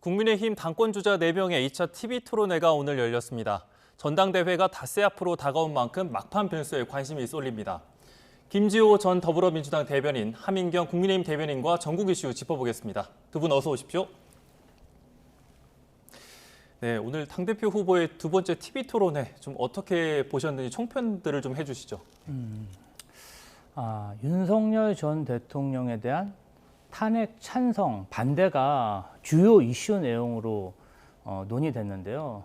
국민의힘 당권주자 4명의 2차 TV토론회가 오늘 열렸습니다. 전당대회가 닷새 앞으로 다가온 만큼 막판 변수에 관심이 쏠립니다. 김지호 전 더불어민주당 대변인, 하민경 국민의힘 대변인과 전국 이슈 짚어보겠습니다. 두 분 어서 오십시오. 네, 오늘 당대표 후보의 두 번째 TV토론회 좀 어떻게 보셨는지 총평들을 좀 해주시죠. 윤석열 전 대통령에 대한 탄핵 찬성, 반대가 주요 이슈 내용으로 논의됐는데요.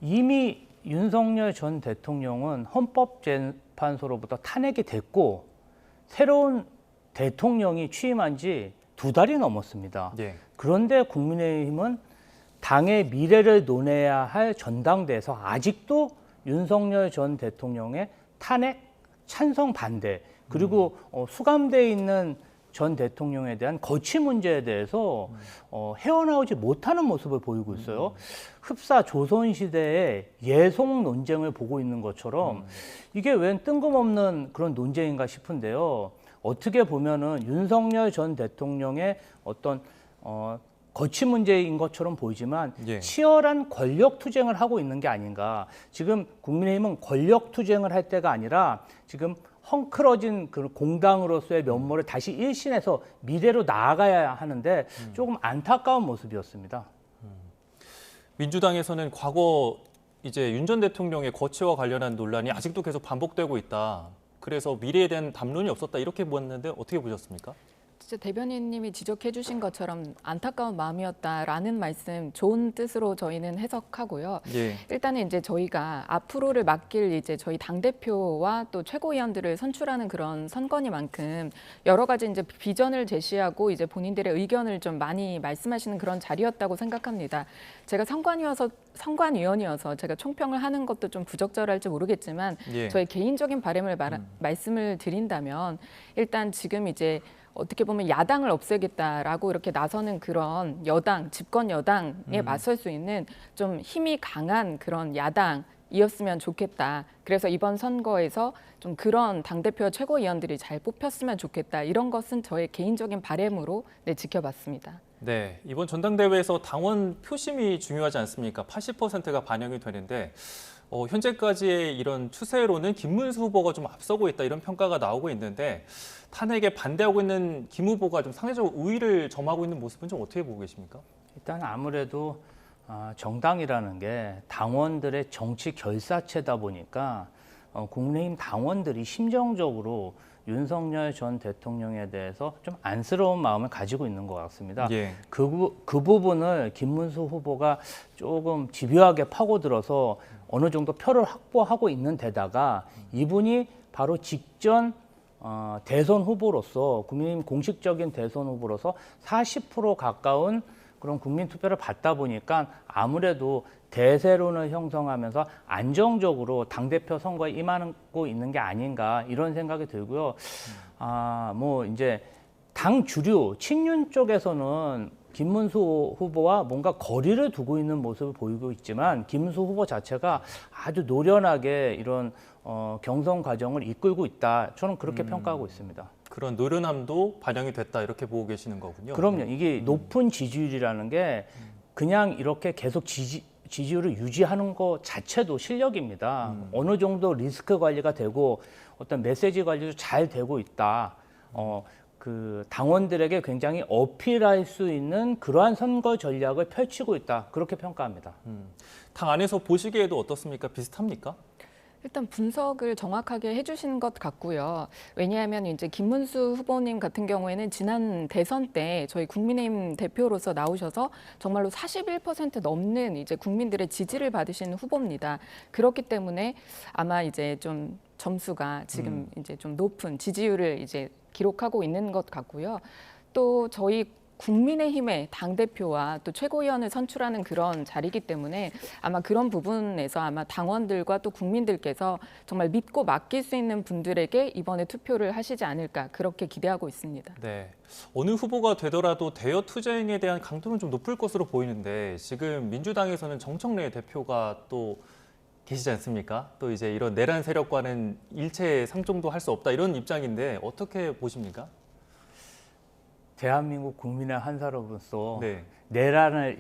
이미 윤석열 전 대통령은 헌법재판소로부터 탄핵이 됐고 새로운 대통령이 취임한 지 2달이 넘었습니다. 예. 그런데 국민의힘은 당의 미래를 논해야 할 전당대회에서 아직도 윤석열 전 대통령의 탄핵 찬성 반대 그리고 수감돼 있는 전 대통령에 대한 거취 문제에 대해서 헤어나오지 못하는 모습을 보이고 있어요. 흡사 조선시대의 예속 논쟁을 보고 있는 것처럼 이게 웬 뜬금없는 그런 논쟁인가 싶은데요. 어떻게 보면은 윤석열 전 대통령의 어떤 거취 문제인 것처럼 보이지만 예. 치열한 권력 투쟁을 하고 있는 게 아닌가. 지금 국민의힘은 권력 투쟁을 할 때가 아니라 지금 헝클어진 그 공당으로서의 면모를 다시 일신해서 미래로 나아가야 하는데 조금 안타까운 모습이었습니다. 민주당에서는 과거 이제 윤 전 대통령의 거취와 관련한 논란이 아직도 계속 반복되고 있다. 그래서 미래에 대한 담론이 없었다 이렇게 보았는데 어떻게 보셨습니까? 진짜 대변인님이 지적해 주신 것처럼 안타까운 마음이었다라는 말씀 좋은 뜻으로 저희는 해석하고요. 예. 일단은 이제 저희가 앞으로를 맡길 이제 저희 당대표와 또 최고위원들을 선출하는 그런 선거니만큼 여러 가지 이제 비전을 제시하고 이제 본인들의 의견을 좀 많이 말씀하시는 그런 자리였다고 생각합니다. 제가 선관위원이어서 제가 총평을 하는 것도 좀 부적절할지 모르겠지만 예. 저희 개인적인 바람을 말씀을 드린다면 일단 지금 이제 어떻게 보면 야당을 없애겠다라고 이렇게 나서는 그런 여당, 집권 여당에 맞설 수 있는 좀 힘이 강한 그런 야당이었으면 좋겠다. 그래서 이번 선거에서 좀 그런 당대표 최고위원들이 잘 뽑혔으면 좋겠다. 이런 것은 저의 개인적인 바람으로 지켜봤습니다. 네, 이번 전당대회에서 당원 표심이 중요하지 않습니까? 80%가 반영이 되는데 현재까지의 이런 추세로는 김문수 후보가 좀 앞서고 있다 이런 평가가 나오고 있는데 탄핵에 반대하고 있는 김 후보가 좀 상대적으로 우위를 점하고 있는 모습은 좀 어떻게 보고 계십니까? 일단 아무래도 정당이라는 게 당원들의 정치 결사체다 보니까 국민의힘 당원들이 심정적으로 윤석열 전 대통령에 대해서 좀 안쓰러운 마음을 가지고 있는 것 같습니다. 예. 그 부분을 김문수 후보가 조금 집요하게 파고들어서 어느 정도 표를 확보하고 있는 데다가 이분이 바로 직전 대선 후보로서 국민의힘 공식적인 대선 후보로서 40% 가까운 그런 국민 투표를 받다 보니까 아무래도 대세론을 형성하면서 안정적으로 당대표 선거에 임하고 있는 게 아닌가 이런 생각이 들고요. 뭐 이제 당 주류 친윤 쪽에서는 김문수 후보와 뭔가 거리를 두고 있는 모습을 보이고 있지만 김문수 후보 자체가 아주 노련하게 이런 경선 과정을 이끌고 있다. 저는 그렇게 평가하고 있습니다. 그런 노련함도 반영이 됐다 이렇게 보고 계시는 거군요. 그럼요. 이게 높은 지지율이라는 게 그냥 이렇게 계속 지지율을 유지하는 것 자체도 실력입니다. 어느 정도 리스크 관리가 되고 어떤 메시지 관리도 잘 되고 있다. 그 당원들에게 굉장히 어필할 수 있는 그러한 선거 전략을 펼치고 있다. 그렇게 평가합니다. 당 안에서 보시기에도 어떻습니까? 비슷합니까? 일단 분석을 정확하게 해주신 것 같고요. 왜냐하면 이제 김문수 후보님 같은 경우에는 지난 대선 때 저희 국민의힘 대표로서 나오셔서 정말로 41% 넘는 이제 국민들의 지지를 받으신 후보입니다. 그렇기 때문에 아마 이제 좀 점수가 지금 이제 좀 높은 지지율을 이제 기록하고 있는 것 같고요. 또 저희 국민의힘의 당대표와 또 최고위원을 선출하는 그런 자리이기 때문에 아마 그런 부분에서 아마 당원들과 또 국민들께서 정말 믿고 맡길 수 있는 분들에게 이번에 투표를 하시지 않을까 그렇게 기대하고 있습니다. 네, 어느 후보가 되더라도 대여 투쟁에 대한 강도는 좀 높을 것으로 보이는데 지금 민주당에서는 정청래 대표가 또 계시지 않습니까? 또 이제 이런 내란 세력과는 일체 상종도 할 수 없다 이런 입장인데 어떻게 보십니까? 대한민국 국민의 한 사람으로서 네. 내란을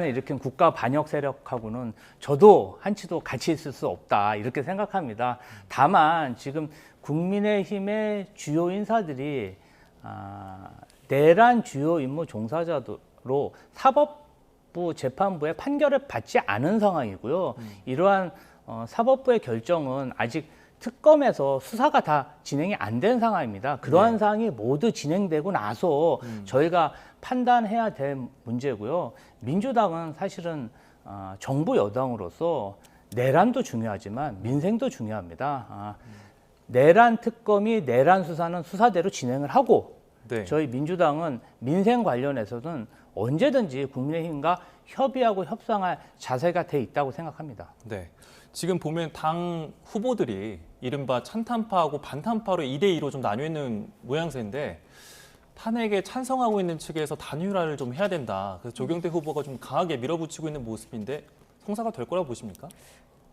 일으킨 국가 반역 세력하고는 저도 한치도 같이 있을 수 없다 이렇게 생각합니다. 다만 지금 국민의힘의 주요 인사들이 내란 주요 임무 종사자로 사법부 재판부의 판결을 받지 않은 상황이고요. 이러한 사법부의 결정은 아직 특검에서 수사가 다 진행이 안 된 상황입니다. 그러한 네. 사항이 모두 진행되고 나서 저희가 판단해야 될 문제고요. 민주당은 사실은 정부 여당으로서 내란도 중요하지만 민생도 중요합니다. 내란 특검이 내란 수사는 수사대로 진행을 하고 네. 저희 민주당은 민생 관련해서는 언제든지 국민의힘과 협의하고 협상할 자세가 돼 있다고 생각합니다. 네. 지금 보면 당 후보들이 이른바 찬탄파하고 반탄파로 2대2로 좀 나뉘어 있는 모양새인데 탄핵에 찬성하고 있는 측에서 단일화를 좀 해야 된다. 그래서 조경태 후보가 좀 강하게 밀어붙이고 있는 모습인데 성사가 될 거라고 보십니까?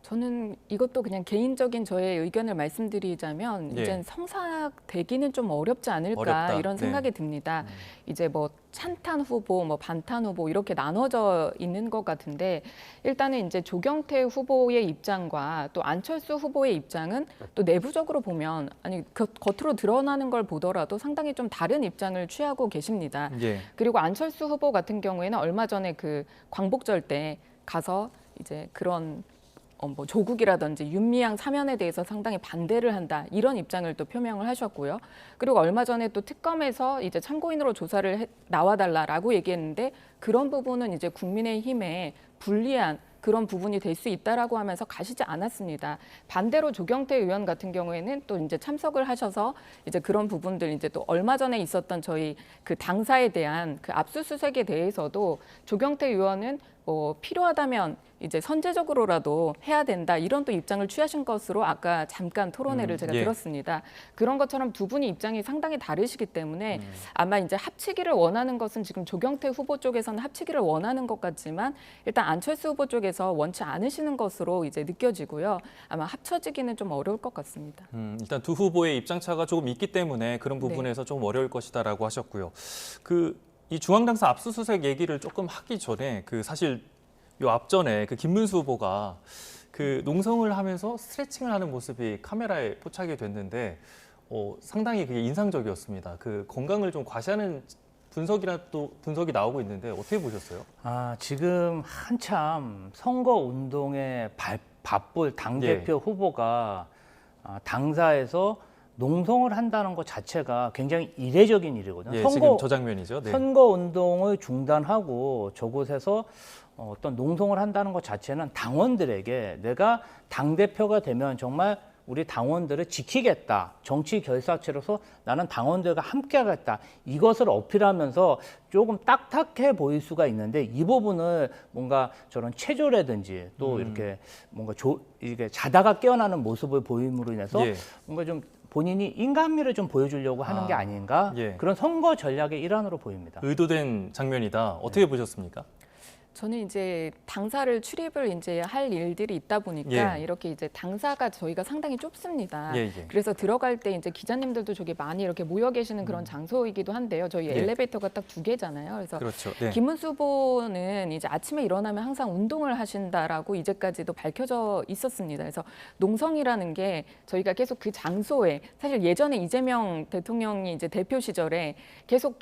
저는 이것도 그냥 개인적인 저의 의견을 말씀드리자면 예. 이젠 성사되기는 좀 어렵지 않을까 어렵다. 이런 생각이 네. 듭니다. 이제 뭐 찬탄 후보, 뭐 반탄 후보 이렇게 나눠져 있는 것 같은데 일단은 이제 조경태 후보의 입장과 또 안철수 후보의 입장은 또 내부적으로 보면 아니 겉으로 드러나는 걸 보더라도 상당히 좀 다른 입장을 취하고 계십니다. 예. 그리고 안철수 후보 같은 경우에는 얼마 전에 그 광복절 때 가서 이제 그런 뭐 조국이라든지 윤미향 사면에 대해서 상당히 반대를 한다 이런 입장을 또 표명을 하셨고요. 그리고 얼마 전에 또 특검에서 이제 참고인으로 조사를 나와달라라고 얘기했는데 그런 부분은 이제 국민의힘에 불리한 그런 부분이 될 수 있다라고 하면서 가시지 않았습니다. 반대로 조경태 의원 같은 경우에는 또 이제 참석을 하셔서 이제 그런 부분들 이제 또 얼마 전에 있었던 저희 그 당사에 대한 그 압수수색에 대해서도 조경태 의원은 필요하다면 이제 선제적으로라도 해야 된다 이런 또 입장을 취하신 것으로 아까 잠깐 토론회를 제가 예. 들었습니다. 그런 것처럼 두 분이 입장이 상당히 다르시기 때문에 아마 이제 합치기를 원하는 것은 지금 조경태 후보 쪽에서는 합치기를 원하는 것 같지만 일단 안철수 후보 쪽에서 원치 않으시는 것으로 이제 느껴지고요. 아마 합쳐지기는 좀 어려울 것 같습니다. 일단 두 후보의 입장 차가 조금 있기 때문에 그런 네. 부분에서 조금 어려울 것이다라고 하셨고요. 이 중앙당사 압수수색 얘기를 조금 하기 전에 사실 요 앞전에 김문수 후보가 농성을 하면서 스트레칭을 하는 모습이 카메라에 포착이 됐는데 상당히 그게 인상적이었습니다. 건강을 좀 과시하는 분석이 나오고 있는데 어떻게 보셨어요? 지금 한참 선거 운동에 바쁠 당대표 후보가 당사에서 농성을 한다는 것 자체가 굉장히 이례적인 일이거든요. 예, 지금 저 장면이죠. 네. 선거 운동을 중단하고 저곳에서 어떤 농성을 한다는 것 자체는 당원들에게 내가 당대표가 되면 정말 우리 당원들을 지키겠다. 정치 결사체로서 나는 당원들과 함께하겠다. 이것을 어필하면서 조금 딱딱해 보일 수가 있는데 이 부분을 뭔가 저런 체조라든지 또 이렇게 뭔가 이게 자다가 깨어나는 모습을 보임으로 인해서 예. 뭔가 좀 본인이 인간미를 좀 보여주려고 하는 게 아닌가 예. 그런 선거 전략의 일환으로 보입니다. 의도된 장면이다. 어떻게 보셨습니까? 저는 이제 당사를 출입을 이제 할 일들이 있다 보니까 예. 이렇게 이제 당사가 저희가 상당히 좁습니다. 예, 예. 그래서 들어갈 때 이제 기자님들도 저기 많이 이렇게 모여 계시는 그런 장소이기도 한데요. 저희 예. 엘리베이터가 딱 2개잖아요. 그래서 그렇죠. 네. 김문수 후보는 이제 아침에 일어나면 항상 운동을 하신다라고 이제까지도 밝혀져 있었습니다. 그래서 농성이라는 게 저희가 계속 그 장소에 사실 예전에 이재명 대통령이 이제 대표 시절에 계속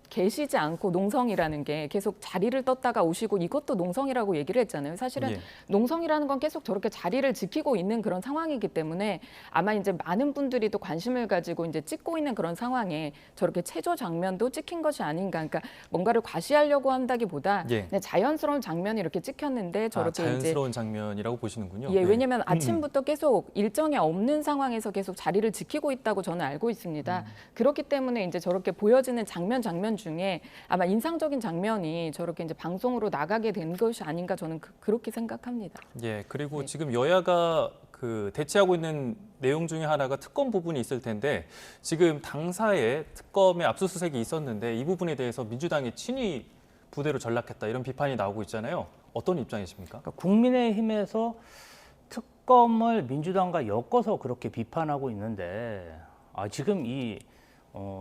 계시지 않고 농성이라는 게 계속 자리를 떴다가 오시고 이것도 농성이라고 얘기를 했잖아요. 사실은 예. 농성이라는 건 계속 저렇게 자리를 지키고 있는 그런 상황이기 때문에 아마 이제 많은 분들이 또 관심을 가지고 이제 찍고 있는 그런 상황에 저렇게 체조 장면도 찍힌 것이 아닌가. 그러니까 뭔가를 과시하려고 한다기보다 예. 그냥 자연스러운 장면이 이렇게 찍혔는데 저렇게 자연스러운 장면이라고 보시는군요. 예, 네. 왜냐하면 아침부터 계속 일정이 없는 상황에서 계속 자리를 지키고 있다고 저는 알고 있습니다. 그렇기 때문에 이제 저렇게 보여지는 장면 중에 아마 인상적인 장면이 저렇게 이제 방송으로 나가게 된 것이 아닌가 저는 그렇게 생각합니다. 예, 그리고 네. 지금 여야가 대치하고 있는 내용 중에 하나가 특검 부분이 있을 텐데 지금 당사에 특검의 압수수색이 있었는데 이 부분에 대해서 민주당이 친위 부대로 전락했다 이런 비판이 나오고 있잖아요. 어떤 입장이십니까? 그러니까 국민의힘에서 특검을 민주당과 엮어서 그렇게 비판하고 있는데 지금 이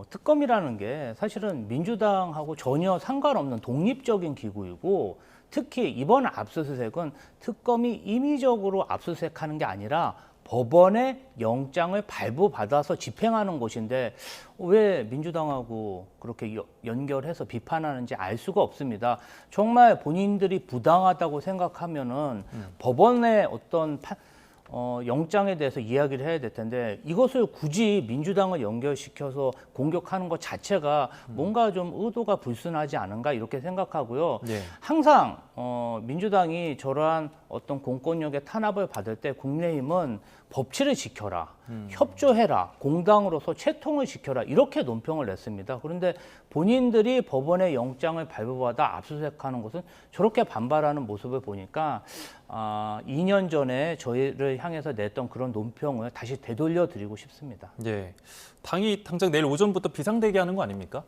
특검이라는 게 사실은 민주당하고 전혀 상관없는 독립적인 기구이고 특히 이번 압수수색은 특검이 임의적으로 압수수색하는 게 아니라 법원의 영장을 발부받아서 집행하는 곳인데 왜 민주당하고 그렇게 연결해서 비판하는지 알 수가 없습니다. 정말 본인들이 부당하다고 생각하면은 법원의 어떤 영장에 대해서 이야기를 해야 될 텐데 이것을 굳이 민주당을 연결시켜서 공격하는 것 자체가 뭔가 좀 의도가 불순하지 않은가 이렇게 생각하고요. 네. 항상 민주당이 저러한 어떤 공권력의 탄압을 받을 때 국민의힘은 법치를 지켜라, 협조해라, 공당으로서 채통을 지켜라 이렇게 논평을 냈습니다. 그런데 본인들이 법원의 영장을 발부받아 압수수색하는 것은 저렇게 반발하는 모습을 보니까 2년 전에 저희를 향해서 냈던 그런 논평을 다시 되돌려 드리고 싶습니다. 예. 당이 당장 내일 오전부터 비상대기하는 거 아닙니까?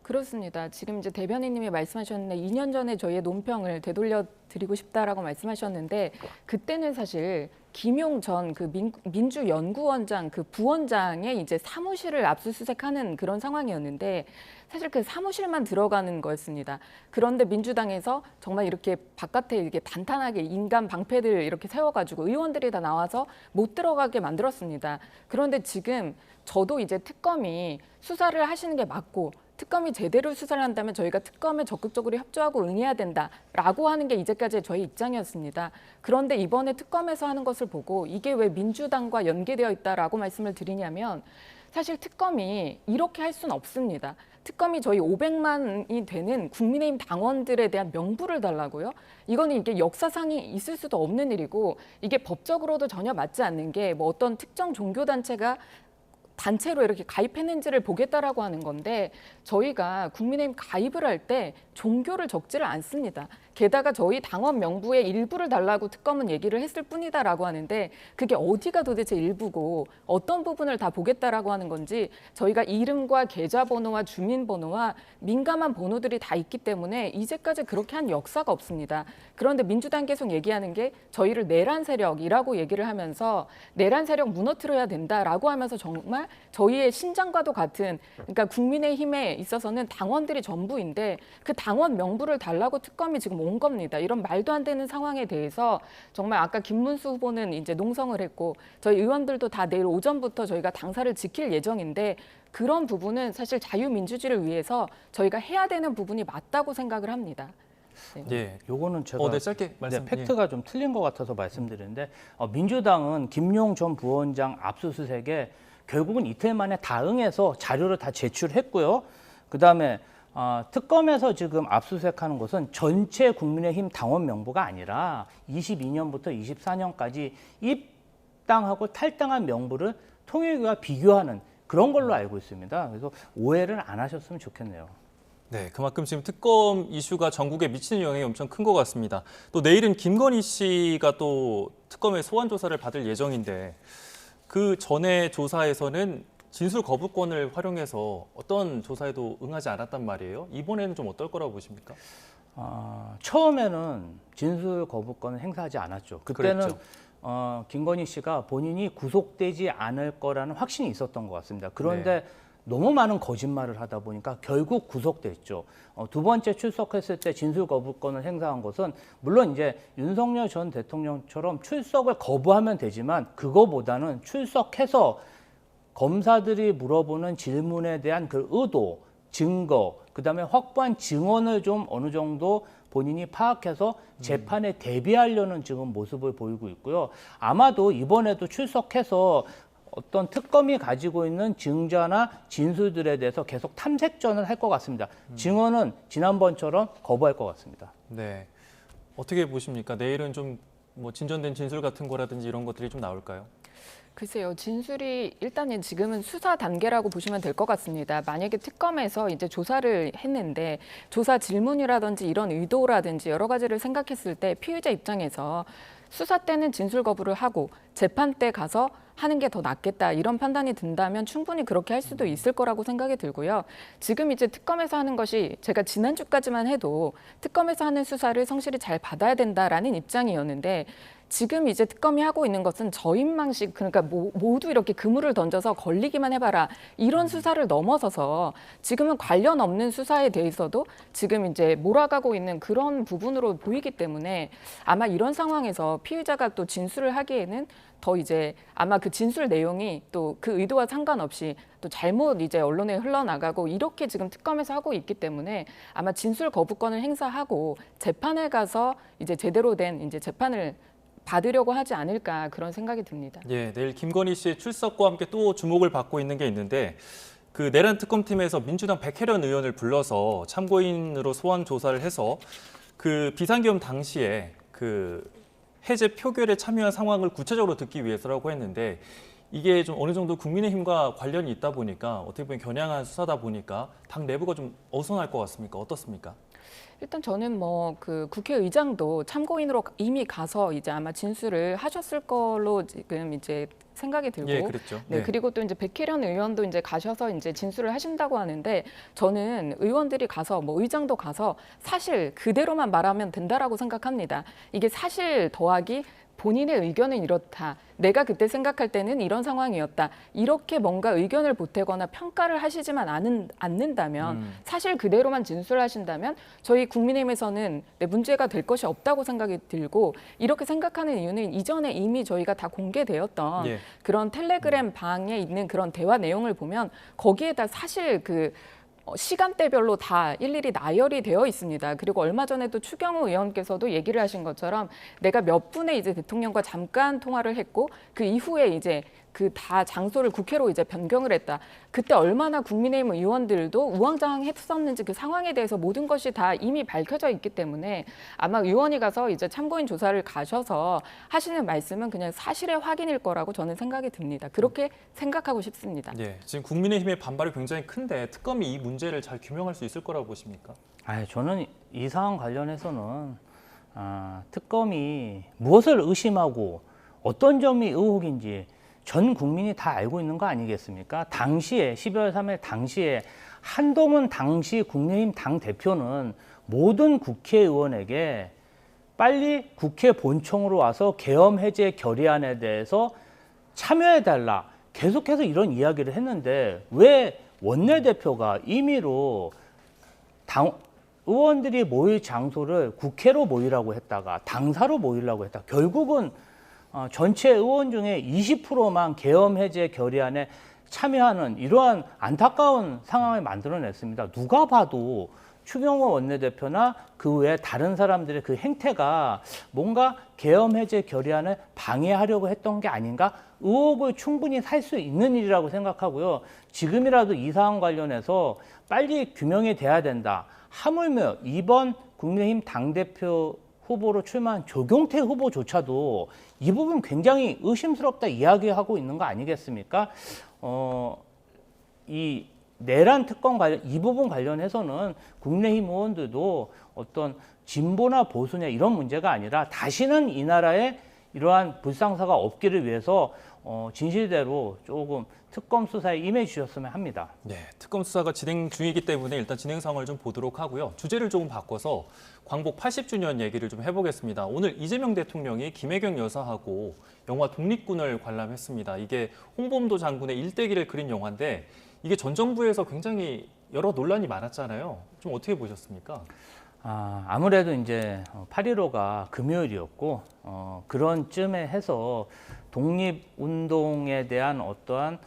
그렇습니다. 지금 이제 대변인님이 말씀하셨는데 2년 전에 저희의 논평을 되돌려 드리고 싶다라고 말씀하셨는데 그때는 사실 김용 전 그 민주연구원장 그 부원장의 이제 사무실을 압수수색하는 그런 상황이었는데 사실 그 사무실만 들어가는 거였습니다. 그런데 민주당에서 정말 이렇게 바깥에 이렇게 단단하게 인간 방패들 이렇게 세워가지고 의원들이 다 나와서 못 들어가게 만들었습니다. 그런데 지금 저도 이제 특검이 수사를 하시는 게 맞고 특검이 제대로 수사를 한다면 저희가 특검에 적극적으로 협조하고 응해야 된다라고 하는 게 이제까지의 저희 입장이었습니다. 그런데 이번에 특검에서 하는 것을 보고 이게 왜 민주당과 연계되어 있다라고 말씀을 드리냐면 사실 특검이 이렇게 할 수는 없습니다. 특검이 저희 500만이 되는 국민의힘 당원들에 대한 명부를 달라고요? 이거는 이게 역사상이 있을 수도 없는 일이고 이게 법적으로도 전혀 맞지 않는 게 뭐 어떤 특정 종교단체가 단체로 이렇게 가입했는지를 보겠다라고 하는 건데 저희가 국민의힘 가입을 할 때 종교를 적지를 않습니다. 게다가 저희 당원 명부의 일부를 달라고 특검은 얘기를 했을 뿐이다라고 하는데 그게 어디가 도대체 일부고 어떤 부분을 다 보겠다라고 하는 건지 저희가 이름과 계좌번호와 주민번호와 민감한 번호들이 다 있기 때문에 이제까지 그렇게 한 역사가 없습니다. 그런데 민주당 계속 얘기하는 게 저희를 내란 세력이라고 얘기를 하면서 내란 세력 무너뜨려야 된다라고 하면서 정말 저희의 신장과도 같은 그러니까 국민의힘에 있어서는 당원들이 전부인데 그 당원 명부를 달라고 특검이 지금 온 겁니다. 이런 말도 안 되는 상황에 대해서 정말 아까 김문수 후보는 이제 농성을 했고 저희 의원들도 다 내일 오전부터 저희가 당사를 지킬 예정인데 그런 부분은 사실 자유민주주의를 위해서 저희가 해야 되는 부분이 맞다고 생각을 합니다. 네. 예. 요거는 제가 네, 짧게 말씀. 팩트가 좀 틀린 것 같아서 말씀드리는데 민주당은 김용 전 부원장 압수수색에 결국은 이틀 만에 다 응해서 자료를 다 제출했고요. 그다음에 특검에서 지금 압수수색하는 것은 전체 국민의힘 당원 명부가 아니라 22년부터 24년까지 입당하고 탈당한 명부를 통일교와 비교하는 그런 걸로 알고 있습니다. 그래서 오해를 안 하셨으면 좋겠네요. 네, 그만큼 지금 특검 이슈가 전국에 미치는 영향이 엄청 큰 것 같습니다. 또 내일은 김건희 씨가 또 특검의 소환 조사를 받을 예정인데 그 전에 조사에서는 진술 거부권을 활용해서 어떤 조사에도 응하지 않았단 말이에요. 이번에는 좀 어떨 거라고 보십니까? 처음에는 진술 거부권을 행사하지 않았죠. 그때는 그랬죠. 김건희 씨가 본인이 구속되지 않을 거라는 확신이 있었던 것 같습니다. 그런데 네. 너무 많은 거짓말을 하다 보니까 결국 구속됐죠. 두 번째 출석했을 때 진술 거부권을 행사한 것은 물론 이제 윤석열 전 대통령처럼 출석을 거부하면 되지만 그거보다는 출석해서 검사들이 물어보는 질문에 대한 그 의도, 증거, 그다음에 확보한 증언을 좀 어느 정도 본인이 파악해서 재판에 대비하려는 지금 모습을 보이고 있고요. 아마도 이번에도 출석해서 어떤 특검이 가지고 있는 증거나 진술들에 대해서 계속 탐색전을 할 것 같습니다. 증언은 지난번처럼 거부할 것 같습니다. 네, 어떻게 보십니까? 내일은 좀 뭐 진전된 진술 같은 거라든지 이런 것들이 좀 나올까요? 글쎄요, 진술이 일단은 지금은 수사 단계라고 보시면 될 것 같습니다. 만약에 특검에서 이제 조사를 했는데 조사 질문이라든지 이런 의도라든지 여러 가지를 생각했을 때 피의자 입장에서 수사 때는 진술 거부를 하고 재판 때 가서 하는 게 더 낫겠다 이런 판단이 든다면 충분히 그렇게 할 수도 있을 거라고 생각이 들고요. 지금 이제 특검에서 하는 것이 제가 지난주까지만 해도 특검에서 하는 수사를 성실히 잘 받아야 된다라는 입장이었는데 지금 이제 특검이 하고 있는 것은 저인망식 그러니까 모두 이렇게 그물을 던져서 걸리기만 해봐라 이런 수사를 넘어서서 지금은 관련 없는 수사에 대해서도 지금 이제 몰아가고 있는 그런 부분으로 보이기 때문에 아마 이런 상황에서 피의자가 또 진술을 하기에는 더 이제 아마 그 진술 내용이 또 그 의도와 상관없이 또 잘못 이제 언론에 흘러나가고 이렇게 지금 특검에서 하고 있기 때문에 아마 진술 거부권을 행사하고 재판에 가서 이제 제대로 된 이제 재판을 받으려고 하지 않을까 그런 생각이 듭니다. 예, 내일 김건희 씨의 출석과 함께 또 주목을 받고 있는 게 있는데 그 내란 특검팀에서 민주당 백혜련 의원을 불러서 참고인으로 소환 조사를 해서 그 비상계엄 당시에 그 해제 표결에 참여한 상황을 구체적으로 듣기 위해서라고 했는데 이게 좀 어느 정도 국민의힘과 관련이 있다 보니까 어떻게 보면 겨냥한 수사다 보니까 당 내부가 좀 어수선할 것 같습니까? 어떻습니까? 일단 저는 뭐 그 국회의장도 참고인으로 이미 가서 이제 아마 진술을 하셨을 걸로 지금 이제 생각이 들고, 예, 그랬죠. 네, 네. 그리고 또 이제 백혜련 의원도 이제 가셔서 이제 진술을 하신다고 하는데 저는 의원들이 가서 뭐 의장도 가서 사실 그대로만 말하면 된다라고 생각합니다. 이게 사실 더하기 본인의 의견은 이렇다. 내가 그때 생각할 때는 이런 상황이었다. 이렇게 뭔가 의견을 보태거나 평가를 하시지만 않는다면 사실 그대로만 진술하신다면 저희 국민의힘에서는 문제가 될 것이 없다고 생각이 들고 이렇게 생각하는 이유는 이전에 이미 저희가 다 공개되었던 예. 그런 텔레그램 방에 있는 그런 대화 내용을 보면 거기에다 사실 그 시간대별로 다 일일이 나열이 되어 있습니다. 그리고 얼마 전에도 추경호 의원께서도 얘기를 하신 것처럼 내가 몇 분의 이제 대통령과 잠깐 통화를 했고 그 이후에 이제 그 다 장소를 국회로 이제 변경을 했다. 그때 얼마나 국민의힘 의원들도 우왕좌왕했었는지 그 상황에 대해서 모든 것이 다 이미 밝혀져 있기 때문에 아마 의원이 가서 이제 참고인 조사를 가셔서 하시는 말씀은 그냥 사실의 확인일 거라고 저는 생각이 듭니다. 그렇게 생각하고 싶습니다. 예, 지금 국민의힘의 반발이 굉장히 큰데 특검이 이 문제를 잘 규명할 수 있을 거라고 보십니까? 저는 이 사안 관련해서는 특검이 무엇을 의심하고 어떤 점이 의혹인지 전 국민이 다 알고 있는 거 아니겠습니까? 당시에 12월 3일 당시에 한동훈 당시 국민의힘 당 대표는 모든 국회의원에게 빨리 국회 본청으로 와서 계엄 해제 결의안에 대해서 참여해달라 계속해서 이런 이야기를 했는데 왜 원내대표가 임의로 의원들이 모일 장소를 국회로 모이라고 했다가 당사로 모이려고 했다. 결국은 전체 의원 중에 20%만 계엄 해제 결의안에 참여하는 이러한 안타까운 상황을 만들어냈습니다. 누가 봐도 추경호 원내대표나 그 외에 다른 사람들의 그 행태가 뭔가 계엄 해제 결의안을 방해하려고 했던 게 아닌가 의혹을 충분히 살 수 있는 일이라고 생각하고요. 지금이라도 이 사안 관련해서 빨리 규명이 돼야 된다. 하물며 이번 국민의힘 당대표 후보로 출마한 조경태 후보조차도 이 부분 굉장히 의심스럽다 이야기하고 있는 거 아니겠습니까? 이 내란 특검 관련 이 부분 관련해서는 국민의힘 의원들도 어떤 진보나 보수냐 이런 문제가 아니라 다시는 이 나라에 이러한 불상사가 없기를 위해서 진실대로 조금 특검 수사에 임해 주셨으면 합니다. 네, 특검 수사가 진행 중이기 때문에 일단 진행 상황을 좀 보도록 하고요. 주제를 조금 바꿔서 광복 80주년 얘기를 좀 해보겠습니다. 오늘 이재명 대통령이 김혜경 여사하고 영화 독립군을 관람했습니다. 이게 홍범도 장군의 일대기를 그린 영화인데 이게 전 정부에서 굉장히 여러 논란이 많았잖아요. 좀 어떻게 보셨습니까? 아무래도 이제 8.15가 금요일이었고 그런 쯤에 해서 독립운동에 대한 어떠한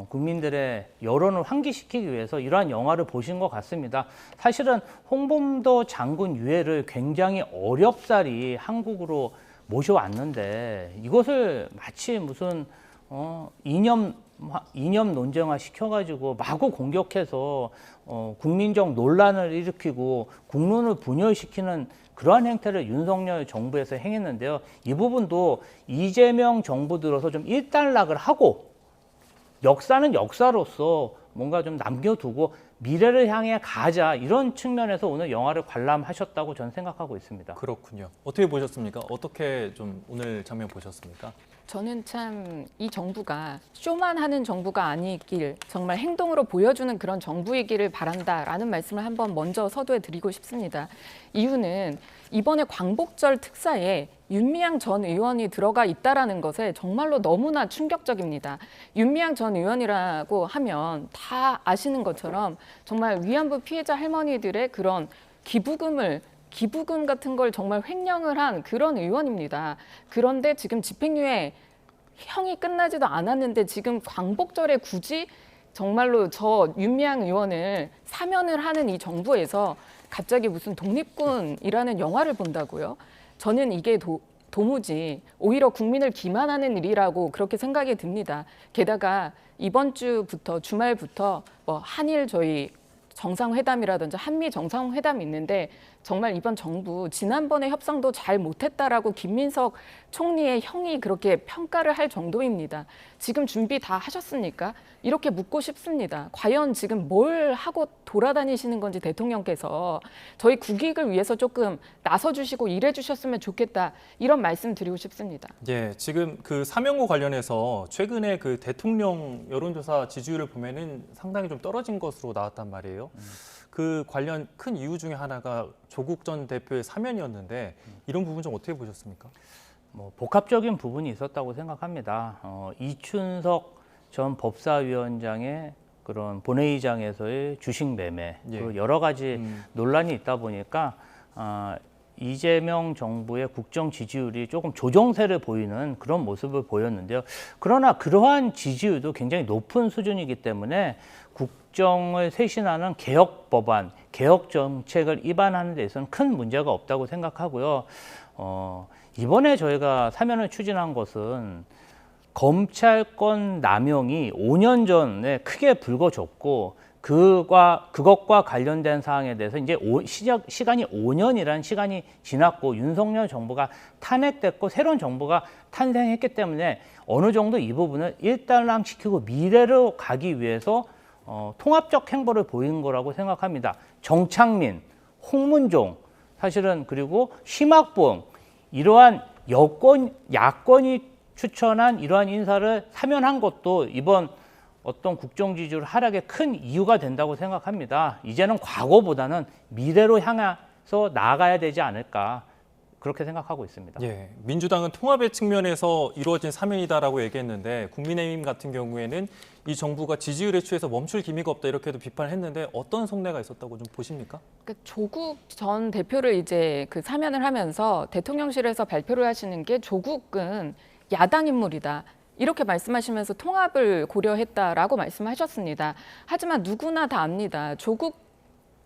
국민들의 여론을 환기시키기 위해서 이러한 영화를 보신 것 같습니다. 사실은 홍범도 장군 유해를 굉장히 어렵사리 한국으로 모셔왔는데 이것을 마치 무슨 이념 논쟁화 시켜가지고 마구 공격해서 국민적 논란을 일으키고 국론을 분열시키는 그러한 행태를 윤석열 정부에서 행했는데요. 이 부분도 이재명 정부 들어서 좀 일단락을 하고 역사는 역사로서 뭔가 좀 남겨두고 미래를 향해 가자 이런 측면에서 오늘 영화를 관람하셨다고 저는 생각하고 있습니다. 그렇군요. 어떻게 보셨습니까? 어떻게 좀 오늘 장면 보셨습니까? 저는 참 이 정부가 쇼만 하는 정부가 아니길 정말 행동으로 보여주는 그런 정부이기를 바란다라는 말씀을 한번 먼저 서두에 드리고 싶습니다. 이유는 이번에 광복절 특사에 윤미향 전 의원이 들어가 있다라는 것에 정말로 너무나 충격적입니다. 윤미향 전 의원이라고 하면 다 아시는 것처럼 정말 위안부 피해자 할머니들의 그런 기부금 같은 걸 정말 횡령을 한 그런 의원입니다. 그런데 지금 집행유예 형이 끝나지도 않았는데 지금 광복절에 굳이 정말로 저 윤미향 의원을 사면을 하는 이 정부에서 갑자기 무슨 독립군이라는 영화를 본다고요? 저는 이게 도무지 오히려 국민을 기만하는 일이라고 그렇게 생각이 듭니다. 게다가 이번 주부터 주말부터 뭐 한일 저희 정상회담이라든지 한미 정상회담이 있는데 정말 이번 정부 지난번에 협상도 잘 못했다라고 김민석 총리의 형이 그렇게 평가를 할 정도입니다. 지금 준비 다 하셨습니까? 이렇게 묻고 싶습니다. 과연 지금 뭘 하고 돌아다니시는 건지 대통령께서 저희 국익을 위해서 조금 나서주시고 일해주셨으면 좋겠다 이런 말씀 드리고 싶습니다. 예, 지금 그 사명과 관련해서 최근에 그 대통령 여론조사 지지율을 보면은 상당히 좀 떨어진 것으로 나왔단 말이에요. 그 관련 큰 이유 중에 하나가 조국 전 대표의 사면이었는데 이런 부분 좀 어떻게 보셨습니까? 뭐 복합적인 부분이 있었다고 생각합니다. 이춘석 전 법사위원장의 그런 본회의장에서의 주식 매매, 예. 그리고 여러 가지 논란이 있다 보니까 이재명 정부의 국정 지지율이 조금 조정세를 보이는 그런 모습을 보였는데요. 그러나 그러한 지지율도 굉장히 높은 수준이기 때문에 국정을 쇄신하는 개혁 법안, 개혁 정책을 입안하는 데 있어서는 큰 문제가 없다고 생각하고요. 이번에 저희가 사면을 추진한 것은 검찰권 남용이 5년 전에 크게 불거졌고 그것과 관련된 사항에 대해서 이제 시간이 5년이라는 시간이 지났고 윤석열 정부가 탄핵됐고 새로운 정부가 탄생했기 때문에 어느 정도 이 부분을 일단락시키고 미래로 가기 위해서 통합적 행보를 보인 거라고 생각합니다. 정창민, 홍문종, 사실은 그리고 심학봉 이러한 야권이 추천한 이러한 인사를 사면한 것도 이번 어떤 국정 지지율 하락의 큰 이유가 된다고 생각합니다. 이제는 과거보다는 미래로 향해서 나아가야 되지 않을까 그렇게 생각하고 있습니다. 예, 민주당은 통합의 측면에서 이루어진 사면이다라고 얘기했는데 국민의힘 같은 경우에는 이 정부가 지지율에 취해서 멈출 기미가 없다 이렇게도 비판을 했는데 어떤 속내가 있었다고 좀 보십니까? 그러니까 조국 전 대표를 이제 그 사면을 하면서 대통령실에서 발표를 하시는 게 조국은 야당 인물이다. 이렇게 말씀하시면서 통합을 고려했다라고 말씀하셨습니다. 하지만 누구나 다 압니다. 조국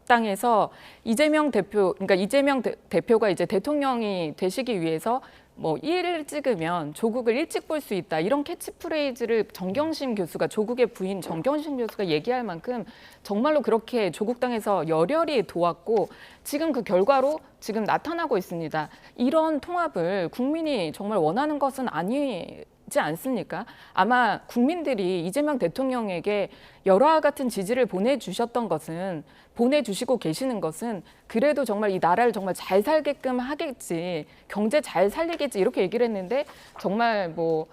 당에서 이재명 대표가 이제 대통령이 되시기 위해서 뭐 일을 찍으면 조국을 일찍 볼 수 있다 이런 캐치프레이즈를 정경심 교수가 조국의 부인 정경심 교수가 얘기할 만큼 정말로 그렇게 조국 당에서 열혈히 도왔고 지금 그 결과로 지금 나타나고 있습니다. 이런 통합을 국민이 정말 원하는 것은 아니지 않습니까? 아마 국민들이 이재명 대통령에게 열화 같은 지지를 보내주시고 계시는 것은 그래도 정말 이 나라를 정말 잘 살게끔 하겠지, 경제 잘 살리겠지 이렇게 얘기를 했는데 정말 뭐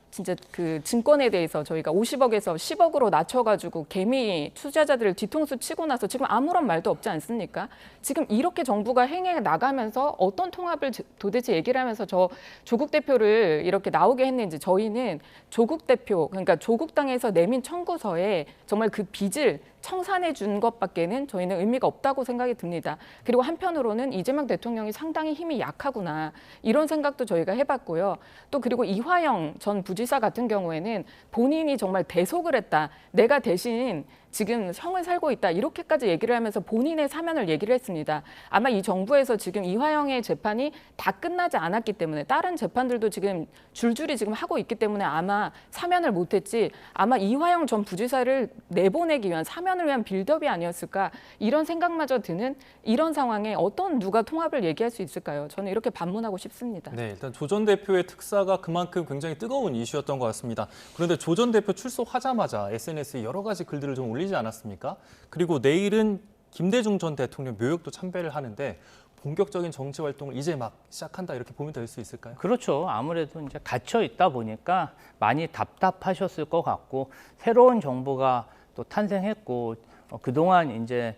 진짜 그 증권에 대해서 저희가 50억에서 10억으로 낮춰가지고 개미 투자자들을 뒤통수 치고 나서 지금 아무런 말도 없지 않습니까? 지금 이렇게 정부가 행해 나가면서 어떤 통합을 도대체 얘기를 하면서 저 조국 대표를 이렇게 나오게 했는지 저희는 조국 대표, 그러니까 조국 당에서 내민 청구서에 정말 그 빚을 청산해 준 것밖에는 저희는 의미가 없다고 생각이 듭니다. 그리고 한편으로는 이재명 대통령이 상당히 힘이 약하구나 이런 생각도 저희가 해봤고요. 또 그리고 이화영 전 부지사 같은 경우에는 본인이 정말 대속을 했다. 내가 대신 지금 형을 살고 있다. 이렇게까지 얘기를 하면서 본인의 사면을 얘기를 했습니다. 아마 이 정부에서 지금 이화영의 재판이 다 끝나지 않았기 때문에 다른 재판들도 지금 줄줄이 지금 하고 있기 때문에 아마 사면을 못했지 아마 이화영 전 부지사를 내보내기 위한 사면을 위한 빌드업이 아니었을까 이런 생각마저 드는 이런 상황에 어떤 누가 통합을 얘기할 수 있을까요? 저는 이렇게 반문하고 싶습니다. 네, 일단 조 전 대표의 특사가 그만큼 굉장히 뜨거운 이슈였던 것 같습니다. 그런데 조 전 대표 출소하자마자 SNS에 여러 가지 글들을 좀 열리지 않았습니까? 그리고 내일은 김대중 전 대통령 묘역도 참배를 하는데 본격적인 정치 활동을 이제 막 시작한다 이렇게 보면 될 수 있을까요? 그렇죠. 아무래도 이제 갇혀 있다 보니까 많이 답답하셨을 것 같고 새로운 정부가 또 탄생했고 그동안 이제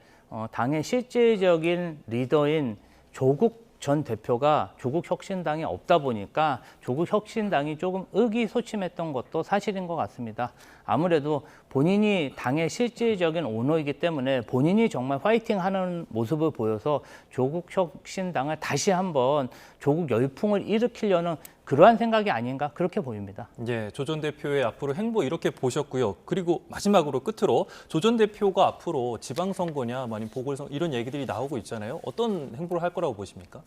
당의 실질적인 리더인 조국 전 대표가 조국혁신당에 없다 보니까 조국혁신당이 조금 의기소침했던 것도 사실인 것 같습니다. 아무래도 본인이 당의 실질적인 오너이기 때문에 본인이 정말 화이팅하는 모습을 보여서 조국혁신당을 다시 한번 조국 열풍을 일으키려는 그러한 생각이 아닌가 그렇게 보입니다. 예, 조 전 대표의 앞으로 행보 이렇게 보셨고요. 그리고 마지막으로 끝으로 조 전 대표가 앞으로 지방선거냐 아니면 보궐선거 이런 얘기들이 나오고 있잖아요. 어떤 행보를 할 거라고 보십니까?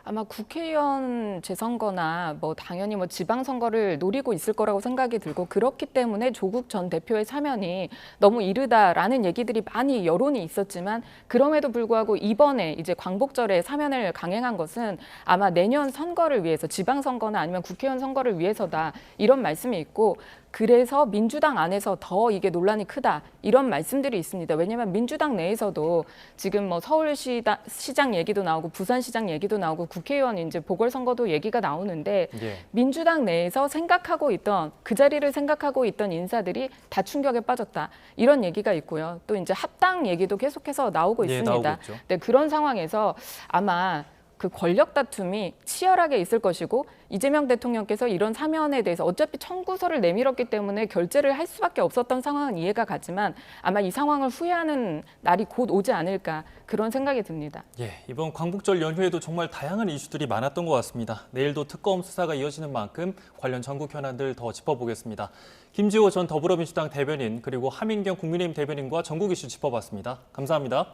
아마 국회의원 재선거나 뭐 당연히 뭐 지방선거를 노리고 있을 거라고 생각이 들고 그렇기 때문에 조국 전 대표의 사면이 너무 이르다라는 얘기들이 많이 여론이 있었지만 그럼에도 불구하고 이번에 이제 광복절에 사면을 강행한 것은 아마 내년 선거를 위해서 지방선거나 아니면 국회의원 선거를 위해서다 이런 말씀이 있고 그래서 민주당 안에서 더 이게 논란이 크다 이런 말씀들이 있습니다. 왜냐하면 민주당 내에서도 지금 뭐 서울시장 얘기도 나오고 부산시장 얘기도 나오고 국회의원 이제 보궐선거도 얘기가 나오는데 예. 민주당 내에서 생각하고 있던 그 자리를 생각하고 있던 인사들이 다 충격에 빠졌다 이런 얘기가 있고요. 또 이제 합당 얘기도 계속해서 나오고 예, 있습니다. 나오고 있죠. 네, 그런 상황에서 아마 그 권력 다툼이 치열하게 있을 것이고 이재명 대통령께서 이런 사면에 대해서 어차피 청구서를 내밀었기 때문에 결재를 할 수밖에 없었던 상황은 이해가 가지만 아마 이 상황을 후회하는 날이 곧 오지 않을까 그런 생각이 듭니다. 예, 이번 광복절 연휴에도 정말 다양한 이슈들이 많았던 것 같습니다. 내일도 특검 수사가 이어지는 만큼 관련 전국 현안들 더 짚어보겠습니다. 김지호 전 더불어민주당 대변인 그리고 하민경 국민의힘 대변인과 전국 이슈 짚어봤습니다. 감사합니다.